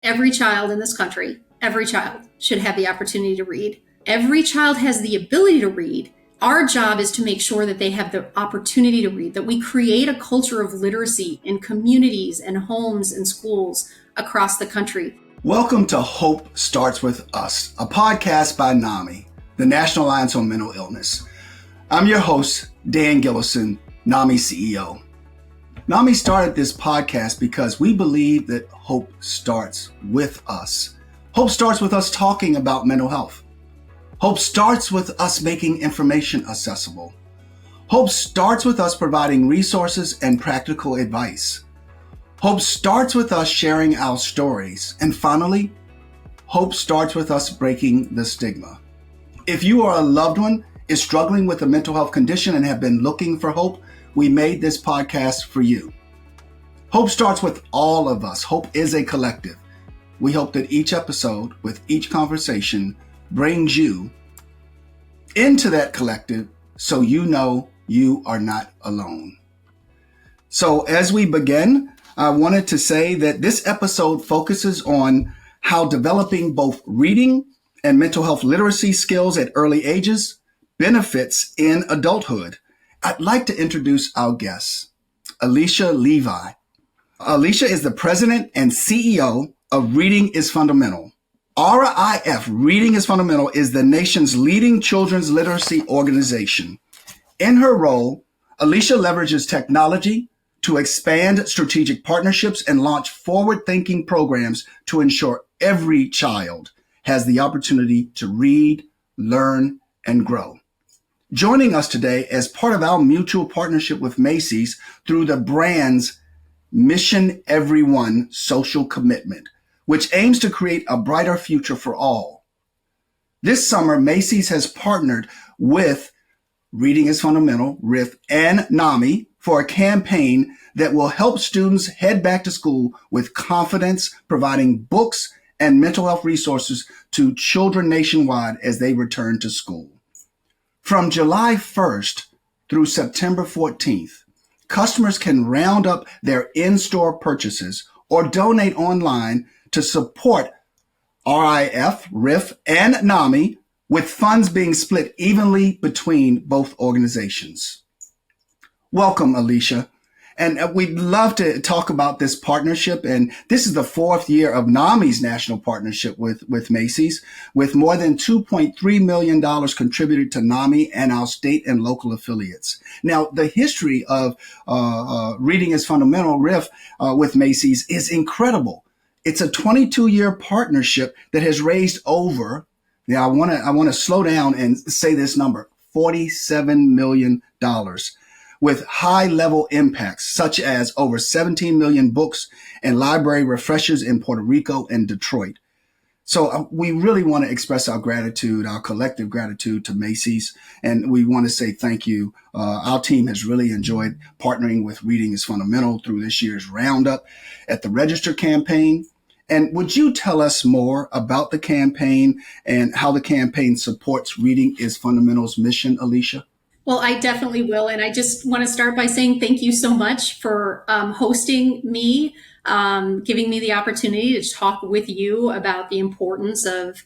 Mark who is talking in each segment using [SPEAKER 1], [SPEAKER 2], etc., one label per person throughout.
[SPEAKER 1] Every child in this country, every child should have the opportunity to read. Every child has the ability to read. Our job is to make sure that they have the opportunity to read, that we create a culture of literacy in communities and homes and schools across the country.
[SPEAKER 2] Welcome to Hope Starts With Us, a podcast by NAMI, the National Alliance on Mental Illness. I'm your host, Dan Gillison, NAMI CEO. NAMI started this podcast because we believe that hope starts with us. Hope starts with us talking about mental health. Hope starts with us making information accessible. Hope starts with us providing resources and practical advice. Hope starts with us sharing our stories. And finally, hope starts with us breaking the stigma. If you or a loved one is struggling with a mental health condition and have been looking for hope, we made this podcast for you. Hope starts with all of us. Hope is a collective. We hope that each episode, with each conversation, brings you into that collective so you know you are not alone. So as we begin, I wanted to say that this episode focuses on how developing both reading and mental health literacy skills at early ages benefits in adulthood. I'd like to introduce our guest, Alicia Levi. Alicia is the president and CEO of Reading is Fundamental. RIF, Reading is Fundamental, is the nation's leading children's literacy organization. In her role, Alicia leverages technology to expand strategic partnerships and launch forward-thinking programs to ensure every child has the opportunity to read, learn, and grow. Joining us today as part of our mutual partnership with Macy's through the brand's Mission Everyone social commitment, which aims to create a brighter future for all. This summer, Macy's has partnered with Reading is Fundamental, RIF, and NAMI for a campaign that will help students head back to school with confidence, providing books and mental health resources to children nationwide as they return to school. From July 1st through September 14th, customers can round up their in-store purchases or donate online to support RIF, RIF, and NAMI, with funds being split evenly between both organizations. Welcome, Alicia. And we'd love to talk about this partnership. And this is the fourth year of NAMI's national partnership with Macy's, with more than $2.3 million contributed to NAMI and our state and local affiliates. Now, the history of Reading is Fundamental, RIF, with Macy's is incredible. It's a 22-year partnership that has raised over, I want to slow down and say this number, $47 million. With high-level impacts, such as over 17 million books and library refreshers in Puerto Rico and Detroit. So we really want to express our gratitude, our collective gratitude to Macy's, and we want to say thank you. Our team has really enjoyed partnering with Reading is Fundamental through this year's roundup at the Register campaign. And would you tell us more about the campaign and how the campaign supports Reading is Fundamental's mission, Alicia?
[SPEAKER 1] Well, I definitely will. And I just want to start by saying thank you so much for hosting me, giving me the opportunity to talk with you about the importance of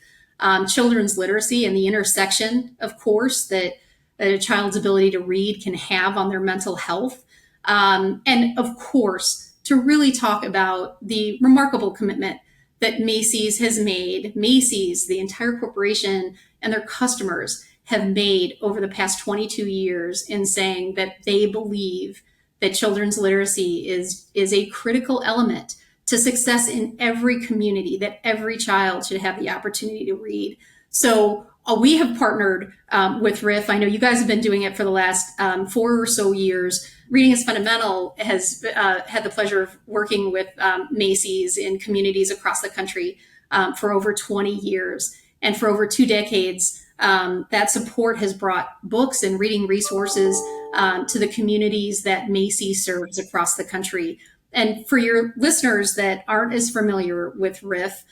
[SPEAKER 1] children's literacy and the intersection, of course, that a child's ability to read can have on their mental health. And of course, to really talk about the remarkable commitment that Macy's has made. Macy's, the entire corporation, and their customers have made over the past 22 years in saying that they believe that children's literacy is a critical element to success in every community, that every child should have the opportunity to read. So we have partnered with RIF. I know you guys have been doing it for the last 4 or so years. Reading is Fundamental has had the pleasure of working with Macy's in communities across the country for over 20 years. And for over 2 decades, that support has brought books and reading resources to the communities that Macy serves across the country. And for your listeners that aren't as familiar with RIF,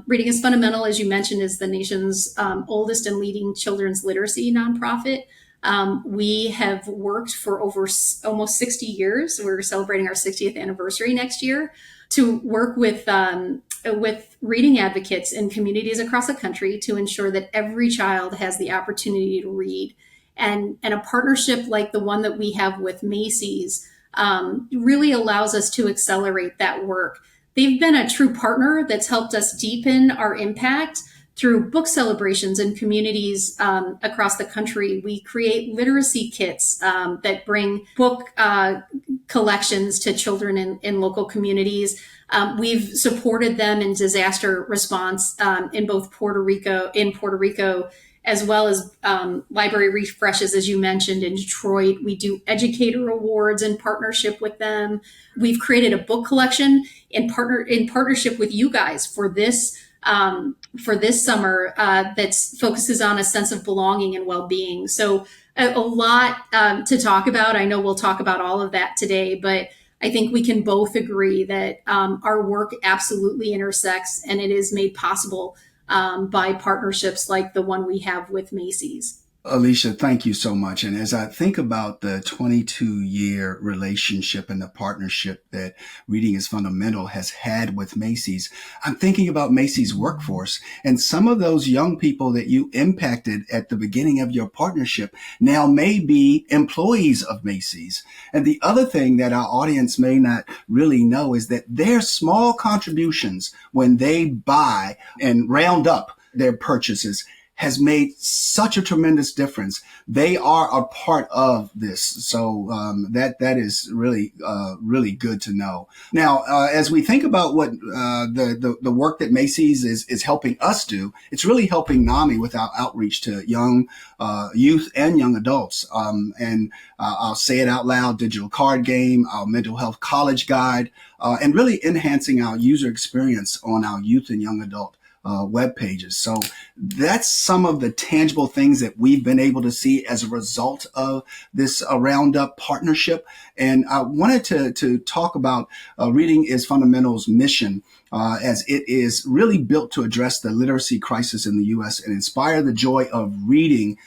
[SPEAKER 1] Reading is Fundamental, as you mentioned, is the nation's oldest and leading children's literacy nonprofit. We have worked for over almost 60 years. We're celebrating our 60th anniversary next year to work with with reading advocates in communities across the country to ensure that every child has the opportunity to read. And a partnership like the one that we have with Macy's really allows us to accelerate that work. They've been a true partner that's helped us deepen our impact through book celebrations in communities across the country. We create literacy kits that bring book collections to children in local communities. We've supported them in disaster response in Puerto Rico, as well as library refreshes, as you mentioned, in Detroit. We do educator awards in partnership with them. We've created a book collection in partnership with you guys for this summer that focuses on a sense of belonging and well-being. So a lot to talk about. I know we'll talk about all of that today, but I think we can both agree that our work absolutely intersects, and it is made possible by partnerships like the one we have with Macy's.
[SPEAKER 2] Alicia, thank you so much. And as I think about the 22-year relationship and the partnership that Reading is Fundamental has had with Macy's, I'm thinking about Macy's workforce and some of those young people that you impacted at the beginning of your partnership now may be employees of Macy's. And the other thing that our audience may not really know is that their small contributions when they buy and round up their purchases has made such a tremendous difference. They are a part of this. So that is really really good to know. Now, as we think about what the work that Macy's is helping us do, it's really helping NAMI with our outreach to young youth and young adults. And I'll say it out loud: digital card game, our mental health college guide, and really enhancing our user experience on our youth and young adult web pages. So that's some of the tangible things that we've been able to see as a result of this Roundup partnership. And I wanted to talk about Reading is Fundamental's mission, as it is really built to address the literacy crisis in the U.S. and inspire the joy of reading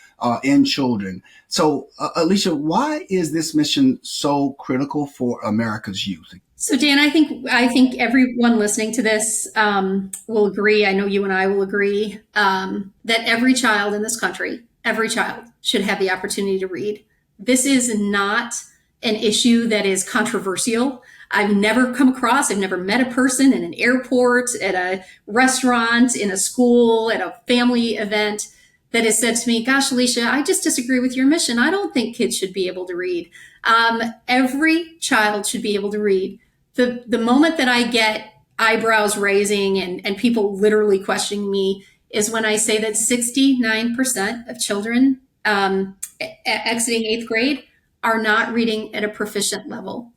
[SPEAKER 2] in children. So, Alicia, why is this mission so critical for America's youth?
[SPEAKER 1] So, Dan, I think everyone listening to this will agree. I know you and I will agree that every child in this country, every child should have the opportunity to read. This is not an issue that is controversial. I've never met a person in an airport, at a restaurant, in a school, at a family event that has said to me, "Gosh, Alicia, I just disagree with your mission. I don't think kids should be able to read." Every child should be able to read. The moment that I get eyebrows raising and people literally questioning me is when I say that 69% of children exiting 8th grade are not reading at a proficient level.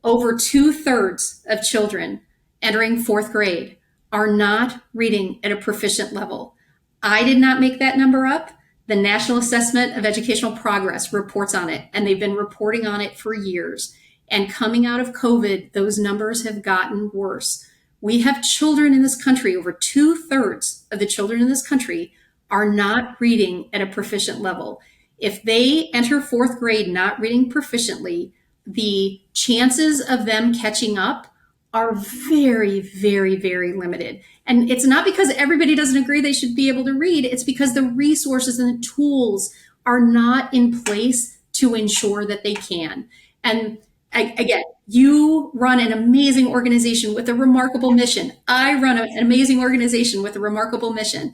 [SPEAKER 1] Over 2/3 of children entering 4th grade are not reading at a proficient level. I did not make that number up. The National Assessment of Educational Progress reports on it, and they've been reporting on it for years. And coming out of COVID, those numbers have gotten worse. We have children in this country, over 2/3 of the children in this country are not reading at a proficient level. If they enter 4th grade not reading proficiently, the chances of them catching up are very, very, very limited. And it's not because everybody doesn't agree they should be able to read. It's because the resources and the tools are not in place to ensure that they can. And again, you run an amazing organization with a remarkable mission. I run an amazing organization with a remarkable mission.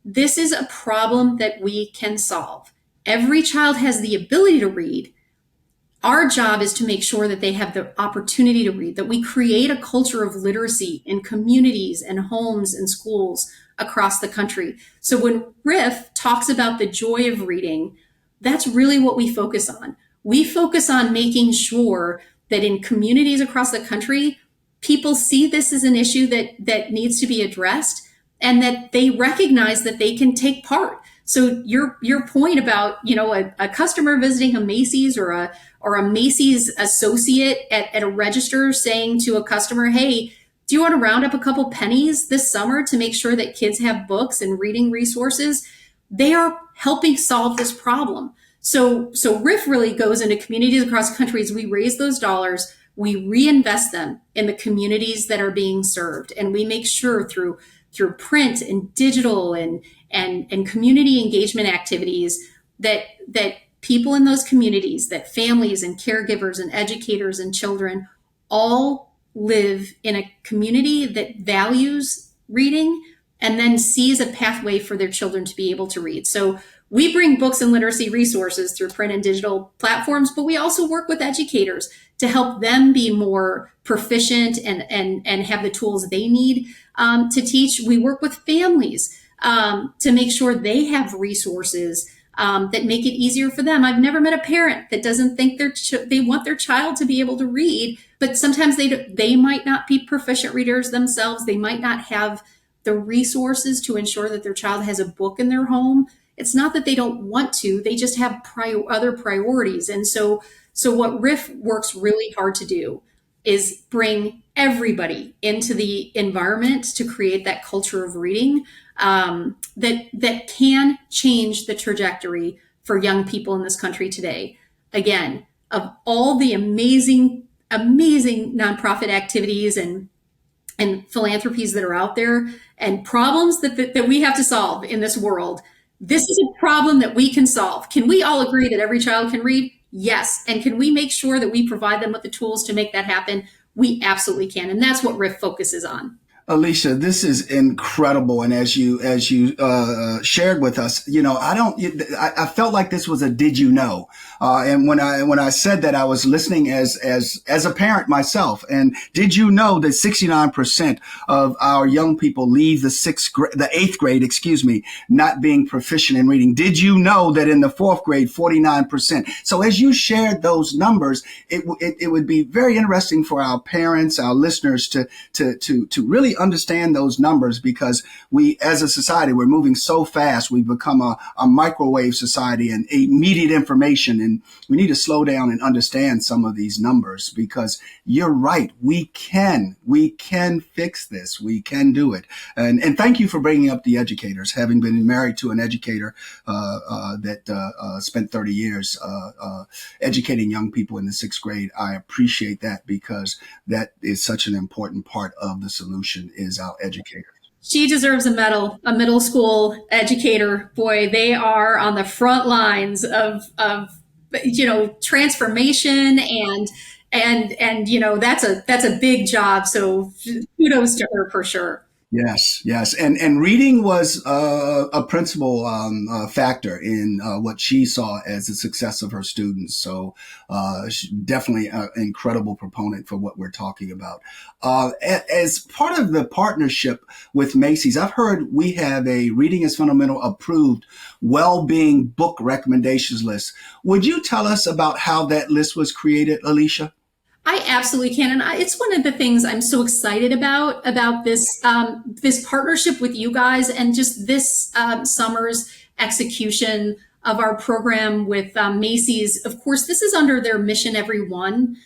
[SPEAKER 1] This is a problem that we can solve. Every child has the ability to read. Our job is to make sure that they have the opportunity to read, that we create a culture of literacy in communities and homes and schools across the country. So when Riff talks about the joy of reading, that's really what we focus on. We focus on making sure that in communities across the country, people see this as an issue that needs to be addressed, and that they recognize that they can take part. So your point about, a customer visiting a Macy's or a Macy's associate at a register saying to a customer, "Hey, do you want to round up a couple pennies this summer to make sure that kids have books and reading resources?" They are helping solve this problem. So RIF really goes into communities across countries. We raise those dollars. we reinvest them in the communities that are being served. And we make sure through print and digital and community engagement activities that people in those communities, that families and caregivers and educators and children all live in a community that values reading and then sees a pathway for their children to be able to read. So we bring books and literacy resources through print and digital platforms, but we also work with educators to help them be more proficient and have the tools they need to teach. We work with families to make sure they have resources that make it easier for them. I've never met a parent that doesn't think they want their child to be able to read, but sometimes they might not be proficient readers themselves. They might not have the resources to ensure that their child has a book in their home. It's not that they don't want to, they just have other priorities. And so what RIF works really hard to do is bring everybody into the environment to create that culture of reading that can change the trajectory for young people in this country today. Again, of all the amazing nonprofit activities and philanthropies that are out there and problems that we have to solve in this world, this is a problem that we can solve. Can we all agree that every child can read? Yes. And can we make sure that we provide them with the tools to make that happen? We absolutely can. And that's what RIF focuses on.
[SPEAKER 2] Alicia, this is incredible, and as you shared with us, I felt like this was a did you know, and when I said that, I was listening as a parent myself. And did you know that 69% of our young people leave the eighth grade, not being proficient in reading? Did you know that in the fourth grade, 49%? So as you shared those numbers, it would be very interesting for our parents, our listeners, to really understand those numbers, because we, as a society, we're moving so fast. We've become a microwave society and immediate information, and we need to slow down and understand some of these numbers, because you're right. We can fix this. We can do it. And thank you for bringing up the educators. Having been married to an educator that spent 30 years educating young people in the sixth grade, I appreciate that, because that is such an important part of the solution is our educators.
[SPEAKER 1] She deserves a medal. A middle school educator, boy, they are on the front lines of transformation and that's a big job. So kudos to her for sure.
[SPEAKER 2] Yes. And reading was a principal factor in what she saw as the success of her students. So definitely an incredible proponent for what we're talking about. As part of the partnership with Macy's, I've heard we have a Reading is Fundamental approved well-being book recommendations list. Would you tell us about how that list was created, Alicia?
[SPEAKER 1] I absolutely can. And it's one of the things I'm so excited about this this partnership with you guys, and just this summer's execution of our program with Macy's. Of course, this is under their Mission Every One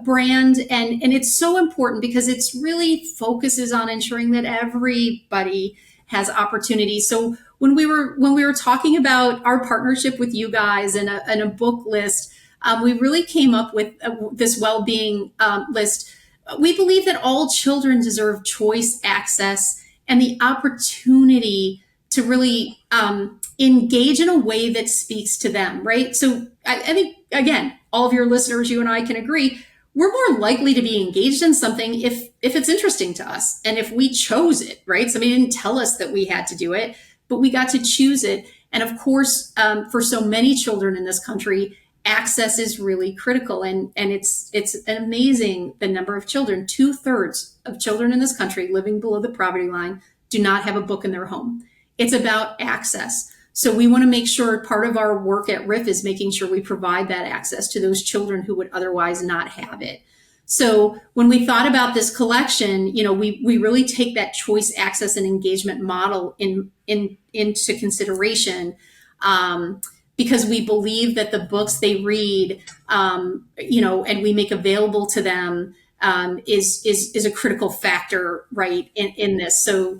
[SPEAKER 1] brand. And it's so important because it's really focuses on ensuring that everybody has opportunity. So when we were talking about our partnership with you guys and a book list, we really came up with this well-being list. We believe that all children deserve choice, access, and the opportunity to really engage in a way that speaks to them, right? So I think, again, all of your listeners, you and I can agree, we're more likely to be engaged in something if it's interesting to us and if we chose it, right? Somebody didn't tell us that we had to do it, but we got to choose it. And of course, for so many children in this country, access is really critical. And it's amazing the number of children. 2/3 of children in this country living below the poverty line do not have a book in their home. It's about access. So we want to make sure part of our work at RIF is making sure we provide that access to those children who would otherwise not have it. So when we thought about this collection, we really take that choice, access, and engagement model into consideration. Because we believe that the books they read, and we make available to them, is a critical factor, right, in this. So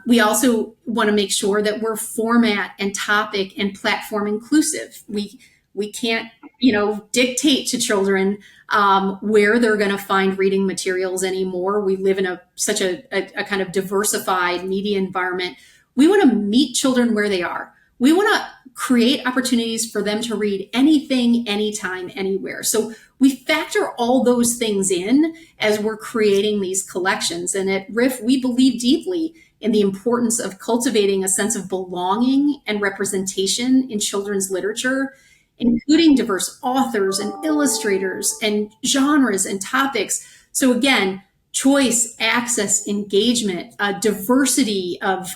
[SPEAKER 1] we also want to make sure that we're format and topic and platform inclusive. We can't, dictate to children where they're going to find reading materials anymore. We live in such a kind of diversified media environment. We want to meet children where they are. We want to create opportunities for them to read anything, anytime, anywhere. So we factor all those things in as we're creating these collections. And at RIF, we believe deeply in the importance of cultivating a sense of belonging and representation in children's literature, including diverse authors and illustrators and genres and topics. So again, choice, access, engagement, diversity of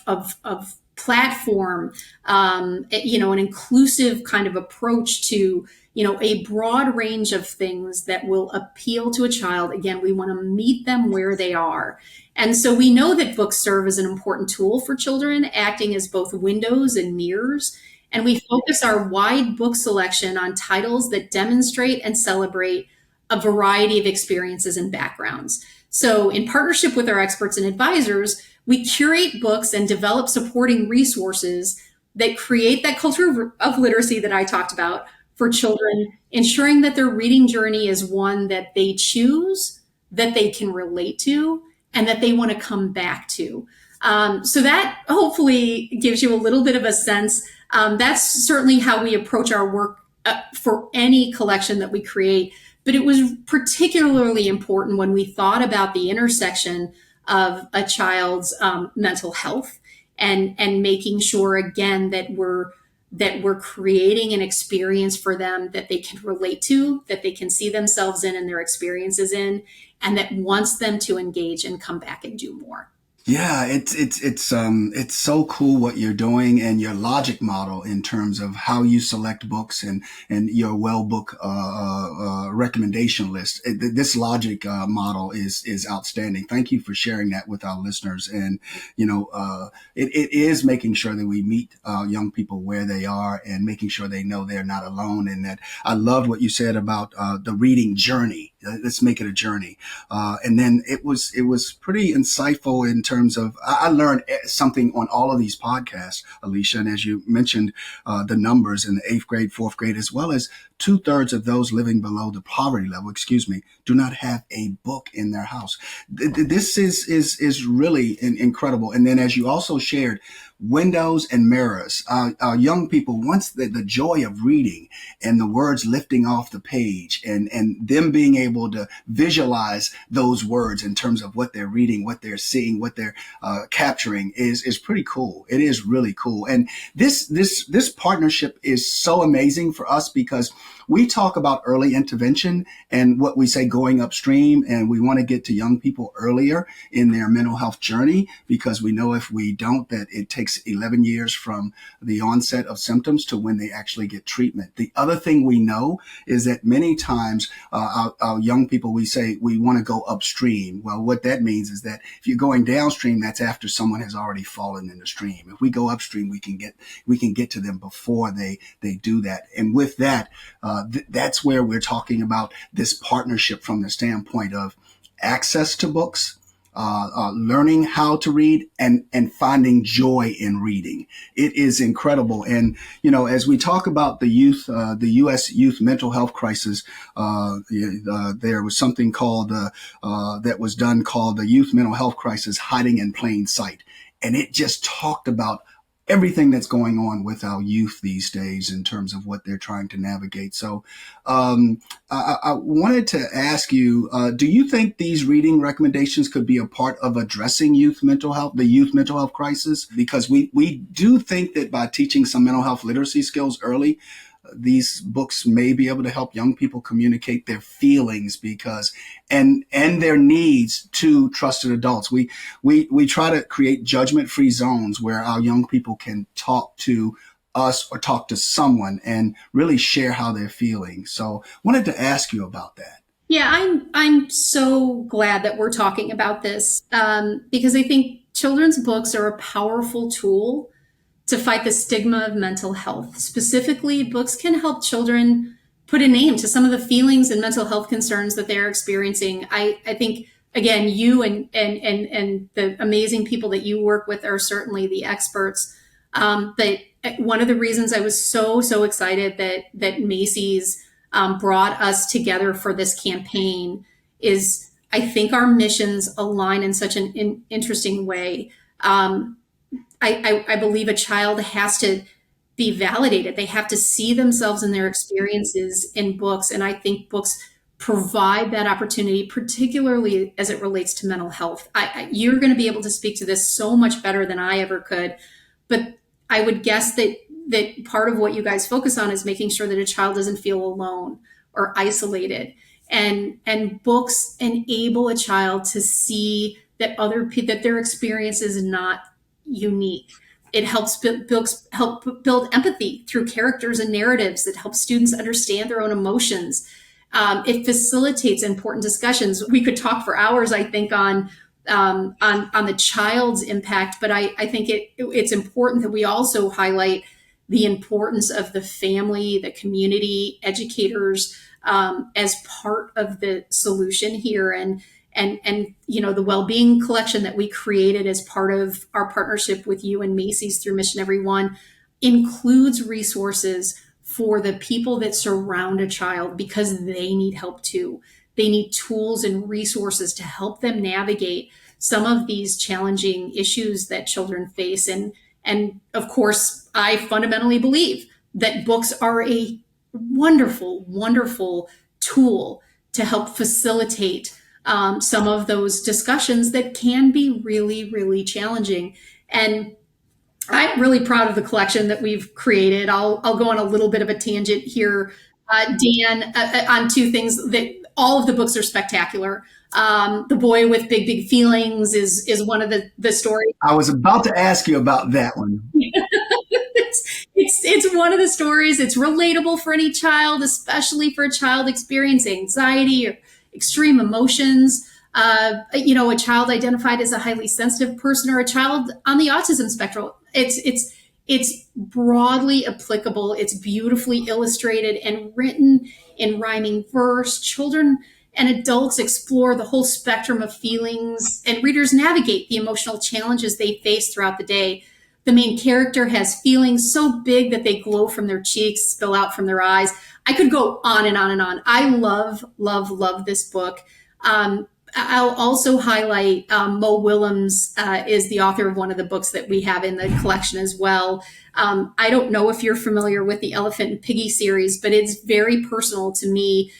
[SPEAKER 1] platform, an inclusive kind of approach to, a broad range of things that will appeal to a child. Again, we want to meet them where they are. And so we know that books serve as an important tool for children, acting as both windows and mirrors. And we focus our wide book selection on titles that demonstrate and celebrate a variety of experiences and backgrounds. So in partnership with our experts and advisors, we curate books and develop supporting resources that create that culture of literacy that I talked about for children, ensuring that their reading journey is one that they choose, that they can relate to, and that they want to come back to. So that hopefully gives you a little bit of a sense. That's certainly how we approach our work for any collection that we create. But it was particularly important when we thought about the intersection of a child's mental health and making sure, again, that we're creating an experience for them that they can relate to, that they can see themselves in and their experiences in, and that wants them to engage and come back and do more.
[SPEAKER 2] Yeah, it's so cool what you're doing and your logic model in terms of how you select books and your well book recommendation list. This logic model is outstanding. Thank you for sharing that with our listeners. And it is making sure that we meet young people where they are and making sure they know they're not alone. And that I loved what you said about the reading journey. Let's make it a journey. And then it was pretty insightful in terms of, I learned something on all of these podcasts, Alicia. And as you mentioned, the numbers in the 8th grade, 4th grade, as well as 2/3 of those living below the poverty level, do not have a book in their house. This is really incredible. And then as you also shared, windows and mirrors. Young people, once the joy of reading and the words lifting off the page and them being able to visualize those words in terms of what they're reading, what they're seeing, what they're capturing is pretty cool. It is really cool. And this partnership is so amazing for us because we talk about early intervention and what we say going upstream, and we want to get to young people earlier in their mental health journey because we know if we don't, that it takes 11 years from the onset of symptoms to when they actually get treatment. The other thing we know is that many times our young people, we say we want to go upstream. Well, what that means is that if you're going downstream, that's after someone has already fallen in the stream. If we go upstream, we can get to them before they do that. And with that, that's where we're talking about this partnership from the standpoint of access to books, learning how to read and finding joy in reading. It is incredible. And, as we talk about the U.S. youth mental health crisis, there was something called, that was done called the youth mental health crisis hiding in plain sight. And it just talked about everything that's going on with our youth these days in terms of what they're trying to navigate. So I wanted to ask you, do you think these reading recommendations could be a part of addressing the youth mental health crisis? Because we do think that by teaching some mental health literacy skills early, these books may be able to help young people communicate their feelings and their needs to trusted adults. We try to create judgment-free zones where our young people can talk to us or talk to someone and really share how they're feeling. So wanted to ask you about that.
[SPEAKER 1] Yeah, I'm so glad that we're talking about this because I think children's books are a powerful tool to fight the stigma of mental health. Specifically, books can help children put a name to some of the feelings and mental health concerns that they're experiencing. I think, again, you and the amazing people that you work with are certainly the experts But one of the reasons I was so excited that Macy's brought us together for this campaign is I think our missions align in such an interesting way. I believe a child has to be validated. They have to see themselves and their experiences in books. And I think books provide that opportunity, particularly as it relates to mental health. You're going to be able to speak to this so much better than I ever could. But I would guess that part of what you guys focus on is making sure that a child doesn't feel alone or isolated. And books enable a child to see that that their experience is not unique. It helps help build empathy through characters and narratives that help students understand their own emotions. It facilitates important discussions. We could talk for hours, I think, on the child's impact, but I think it's important that we also highlight the importance of the family, the community, educators as part of the solution here, and the well-being collection that we created as part of our partnership with you and Macy's through Mission Every One includes resources for the people that surround a child because they need help too. They need tools and resources to help them navigate some of these challenging issues that children face. And of course, I fundamentally believe that books are a wonderful tool to help facilitate some of those discussions that can be really challenging. And I'm really proud of the collection that we've created. I'll go on a little bit of a tangent here, Dan, on two things. That all of the books are spectacular. The Boy with Big Feelings is one of the stories.
[SPEAKER 2] I was about to ask you about that one.
[SPEAKER 1] It's one of the stories. It's relatable for any child, especially for a child experiencing anxiety or extreme emotions. A child identified as a highly sensitive person or a child on the autism spectrum. It's broadly applicable. It's beautifully illustrated and written in rhyming verse. Children and adults explore the whole spectrum of feelings, and readers navigate the emotional challenges they face throughout the day. The main character has feelings so big that they glow from their cheeks, spill out from their eyes. I could go on and on and on. I love this book. I'll also highlight Mo Willems is the author of one of the books that we have in the collection as well. I don't know if you're familiar with the Elephant and Piggy series, but it's very personal to me.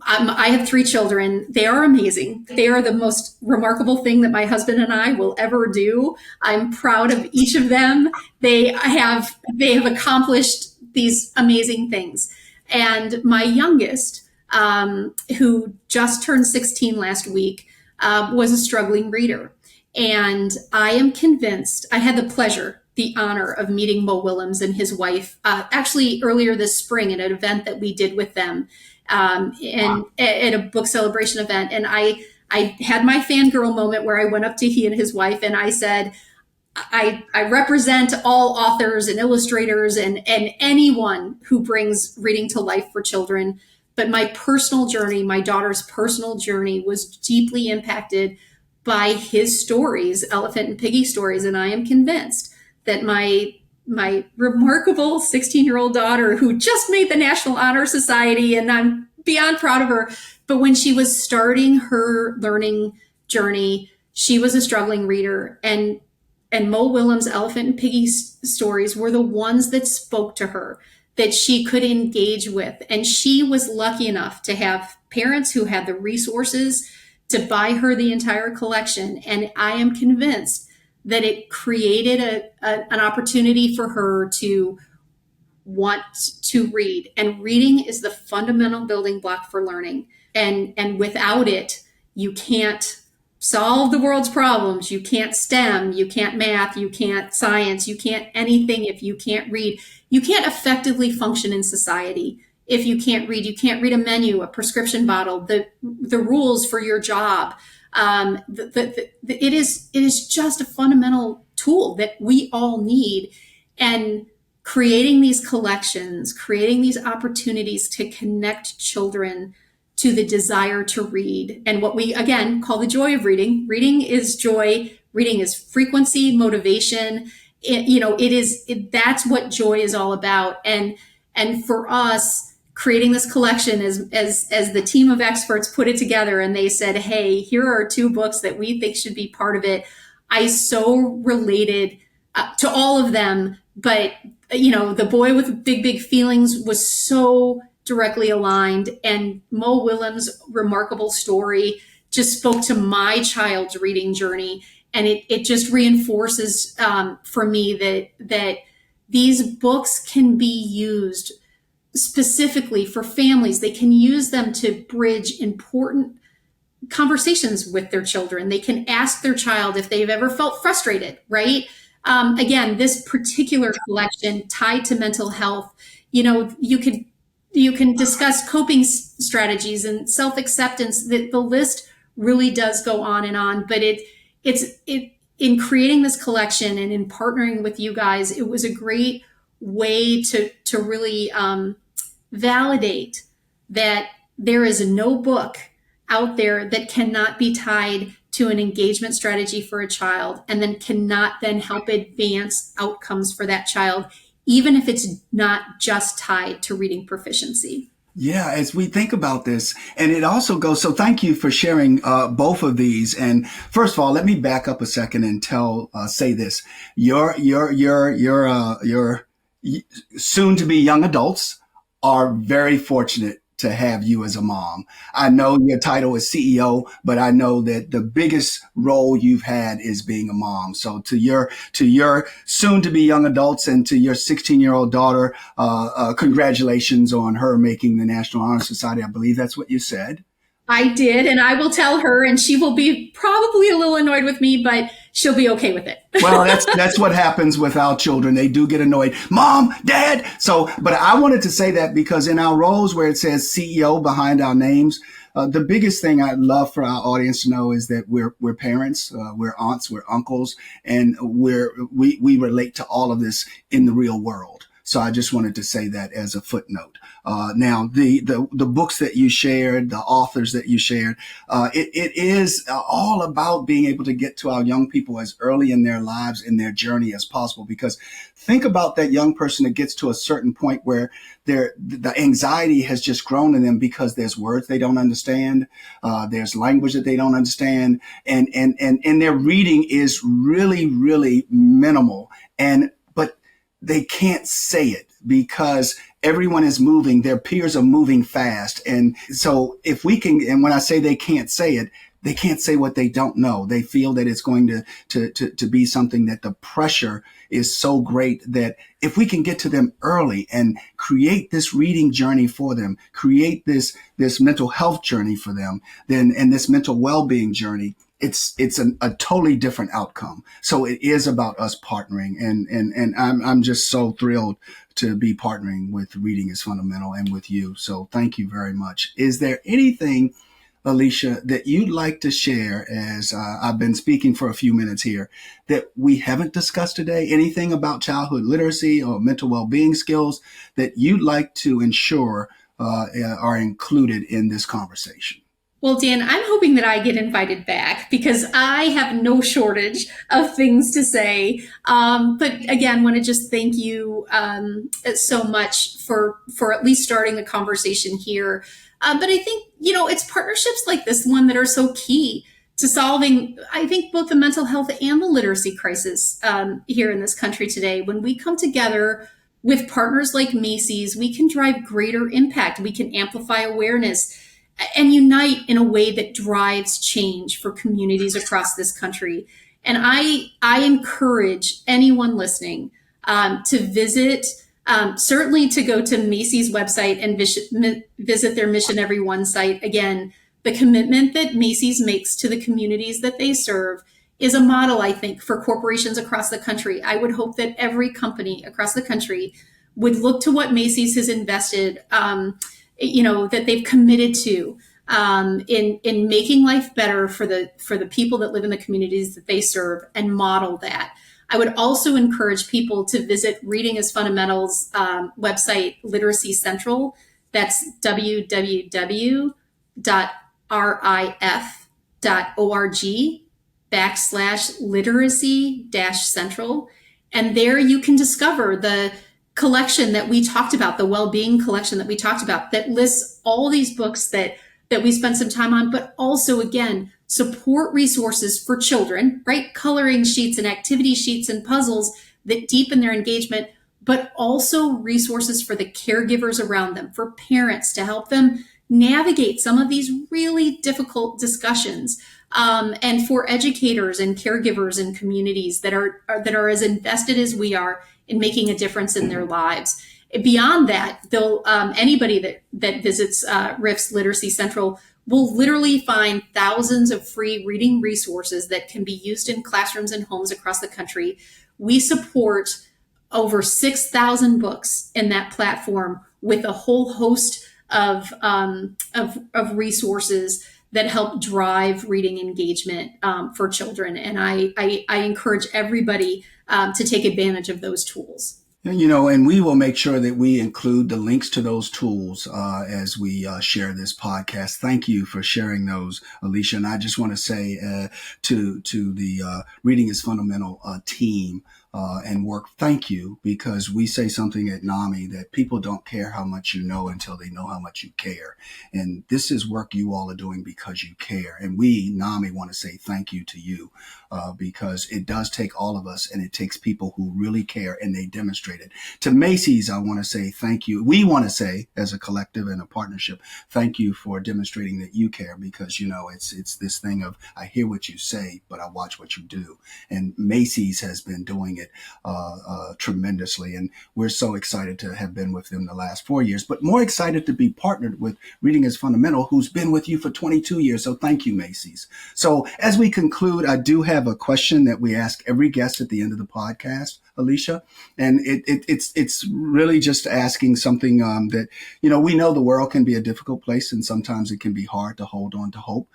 [SPEAKER 1] I have 3 children. They are amazing. They are the most remarkable thing that my husband and I will ever do. I'm proud of each of them. They have accomplished these amazing things. And my youngest, who just turned 16 last week, was a struggling reader. And I am convinced, I had the honor of meeting Mo Willems and his wife, actually earlier this spring at an event that we did with them, and at a book celebration event. And I had my fangirl moment where I went up to he and his wife and I said, I represent all authors and illustrators and anyone who brings reading to life for children. But my personal journey, my daughter's personal journey, was deeply impacted by his stories, Elephant and Piggy stories. And I am convinced that my remarkable 16-year-old daughter, who just made the National Honor Society, and I'm beyond proud of her, but when she was starting her learning journey, she was a struggling reader. And Mo Willems' Elephant and Piggy stories were the ones that spoke to her, that she could engage with. And she was lucky enough to have parents who had the resources to buy her the entire collection. And I am convinced that it created an opportunity for her to want to read. And reading is the fundamental building block for learning. And without it, you can't solve the world's problems. You can't STEM, you can't math, you can't science, you can't anything if you can't read. You can't effectively function in society if you can't read. You can't read a menu, a prescription bottle, the rules for your job. It is just a fundamental tool that we all need. And creating these collections, creating these opportunities to connect children to the desire to read, and what we again call the joy of reading. Reading is joy. Reading is frequency, motivation, that's what joy is all about. And for us, creating this collection as the team of experts put it together and they said, hey, here are two books that we think should be part of it. I so related to all of them, but the boy with big feelings was so directly aligned, and Mo Willems' remarkable story just spoke to my child's reading journey, and it just reinforces for me that these books can be used specifically for families. They can use them to bridge important conversations with their children. They can ask their child if they've ever felt frustrated, right? Again, this particular collection tied to mental health, you can discuss coping strategies and self-acceptance. The list really does go on and on, but it's in creating this collection and in partnering with you guys, it was a great way to really validate that there is no book out there that cannot be tied to an engagement strategy for a child and then cannot then help advance outcomes for that child, even if it's not just tied to reading proficiency.
[SPEAKER 2] Yeah, as we think about this, and it also goes, so thank you for sharing both of these. And first of all, let me back up a second and say this. Your soon to be young adults are very fortunate to have you as a mom. I know your title is CEO, but I know that the biggest role you've had is being a mom. So to your soon to be young adults and to your 16-year-old daughter, congratulations on her making the National Honor Society. I believe that's what you said.
[SPEAKER 1] I did, and I will tell her, and she will be probably a little annoyed with me, but she'll be okay with it.
[SPEAKER 2] Well, that's what happens with our children. They do get annoyed. Mom, Dad. So, but I wanted to say that because in our roles where it says CEO behind our names, the biggest thing I'd love for our audience to know is that we're parents, we're aunts, we're uncles, and we relate to all of this in the real world. So I just wanted to say that as a footnote. Now, the books that you shared, the authors that you shared, it is all about being able to get to our young people as early in their lives, in their journey as possible. Because think about that young person that gets to a certain point where the anxiety has just grown in them because there's words they don't understand, there's language that they don't understand, and their reading is really, really minimal. But they can't say it because everyone is moving. Their peers are moving fast. And so if we can, and when I say they can't say it, they can't say what they don't know. They feel that it's going to be something that the pressure is so great that if we can get to them early and create this reading journey for them, create this mental health journey for them, and this mental well-being journey, it's a totally different outcome. So it is about us partnering, and I'm just so thrilled to be partnering with Reading is Fundamental and with you. So thank you very much. Is there anything, Alicia, that you'd like to share as I've been speaking for a few minutes here that we haven't discussed today? Anything about childhood literacy or mental well-being skills that you'd like to ensure are included in this conversation?
[SPEAKER 1] Well, Dan, I'm hoping that I get invited back because I have no shortage of things to say. But again, want to just thank you so much for at least starting the conversation here. But I think, it's partnerships like this one that are so key to solving, I think, both the mental health and the literacy crisis here in this country today. When we come together with partners like Macy's, we can drive greater impact. We can amplify awareness and unite in a way that drives change for communities across this country. And I encourage anyone listening to visit, certainly to go to Macy's website and visit their Mission Every One site. Again, the commitment that Macy's makes to the communities that they serve is a model, I think, for corporations across the country. I would hope that every company across the country would look to what Macy's has invested, that they've committed to in making life better for the people that live in the communities that they serve and model that. I would also encourage people to visit Reading is Fundamental's website, Literacy Central. That's www.rif.org/literacy-central. And there you can discover the collection that we talked about, the well-being collection that we talked about, that lists all these books that we spent some time on, but also, again, support resources for children, right? Coloring sheets and activity sheets and puzzles that deepen their engagement, but also resources for the caregivers around them, for parents to help them navigate some of these really difficult discussions, and for educators and caregivers and communities that are as invested as we are in making a difference in their lives. Beyond that, they'll anybody that visits RIF's Literacy Central will literally find thousands of free reading resources that can be used in classrooms and homes across the country. We support over 6,000 books in that platform with a whole host of resources that help drive reading engagement for children. And I encourage everybody to take advantage of those tools.
[SPEAKER 2] And we will make sure that we include the links to those tools as we share this podcast. Thank you for sharing those, Alicia. And I just want to say to the Reading is Fundamental team and work, thank you, because we say something at NAMI that people don't care how much you know until they know how much you care. And this is work you all are doing because you care. And we, NAMI, want to say thank you to you because it does take all of us, and it takes people who really care, and they demonstrate it. To Macy's, I want to say thank you. We want to say, as a collective and a partnership, thank you for demonstrating that you care, because, it's this thing of, I hear what you say, but I watch what you do. And Macy's has been doing it tremendously. And we're so excited to have been with them the last 4 years, but more excited to be partnered with Reading is Fundamental, who's been with you for 22 years. So thank you, Macy's. So as we conclude, I do have a question that we ask every guest at the end of the podcast, Alicia. And it's really just asking something that, we know the world can be a difficult place, and sometimes it can be hard to hold on to hope.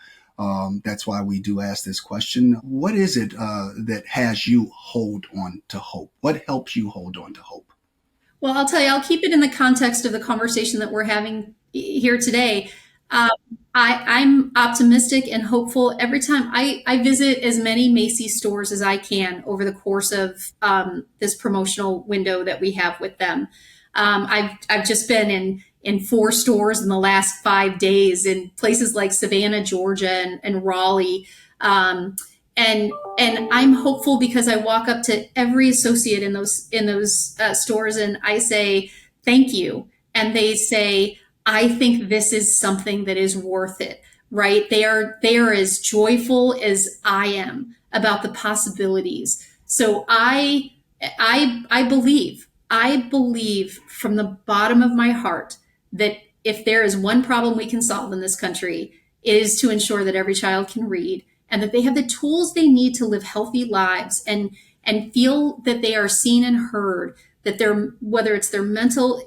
[SPEAKER 2] That's why we do ask this question. What is it that has you hold on to hope? What helps you hold on to hope?
[SPEAKER 1] Well, I'll tell you, I'll keep it in the context of the conversation that we're having here today. I'm optimistic and hopeful every time I visit as many Macy's stores as I can over the course of this promotional window that we have with them. I've just been in 4 stores in the last 5 days in places like Savannah, Georgia, and Raleigh. And I'm hopeful because I walk up to every associate in those stores and I say, thank you. And they say, I think this is something that is worth it, right? They are as joyful as I am about the possibilities. So I believe from the bottom of my heart that if there is one problem we can solve in this country, it is to ensure that every child can read and that they have the tools they need to live healthy lives and feel that they are seen and heard, that whether it's their mental,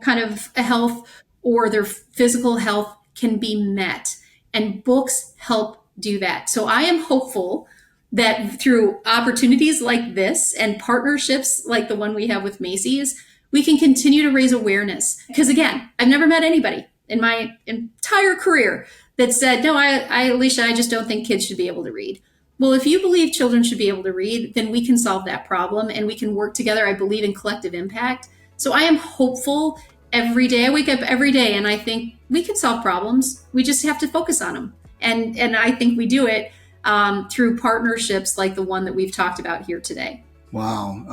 [SPEAKER 1] kind of health or their physical health can be met. And books help do that. So I am hopeful that through opportunities like this and partnerships like the one we have with Macy's, we can continue to raise awareness. Because again, I've never met anybody in my entire career that said, no, Alicia, I just don't think kids should be able to read. Well, if you believe children should be able to read, then we can solve that problem and we can work together. I believe in collective impact. So I am hopeful every day. I wake up every day and I think we can solve problems. We just have to focus on them. And I think we do it through partnerships like the one that we've talked about here today.
[SPEAKER 2] Wow.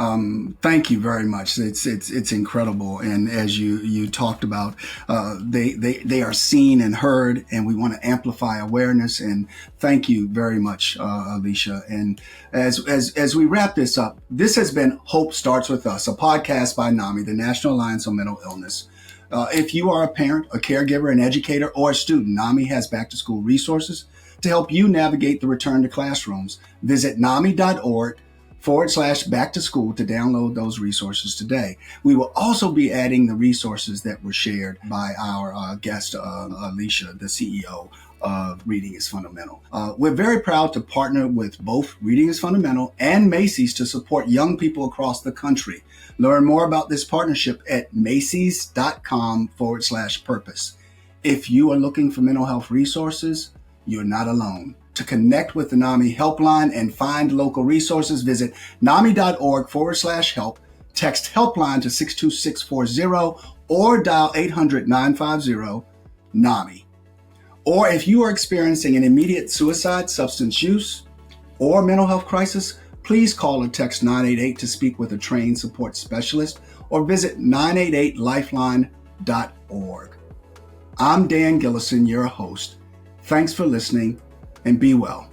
[SPEAKER 2] Thank you very much. It's incredible. And as you talked about, they are seen and heard, and we want to amplify awareness. And thank you very much, Alicia. And as we wrap this up, this has been Hope Starts With Us, a podcast by NAMI, the National Alliance on Mental Illness. If you are a parent, a caregiver, an educator, or a student, NAMI has back to school resources to help you navigate the return to classrooms. Visit NAMI.org/back to school to download those resources today. We will also be adding the resources that were shared by our guest, Alicia, the CEO of Reading is Fundamental. We're very proud to partner with both Reading is Fundamental and Macy's to support young people across the country. Learn more about this partnership at macys.com/purpose. If you are looking for mental health resources, you're not alone. To connect with the NAMI HelpLine and find local resources, visit nami.org/help, text HelpLine to 62640, or dial 800-950-NAMI. Or if you are experiencing an immediate suicide, substance use, or mental health crisis, please call or text 988 to speak with a trained support specialist, or visit 988lifeline.org. I'm Dan Gillison, your host. Thanks for listening, and be well.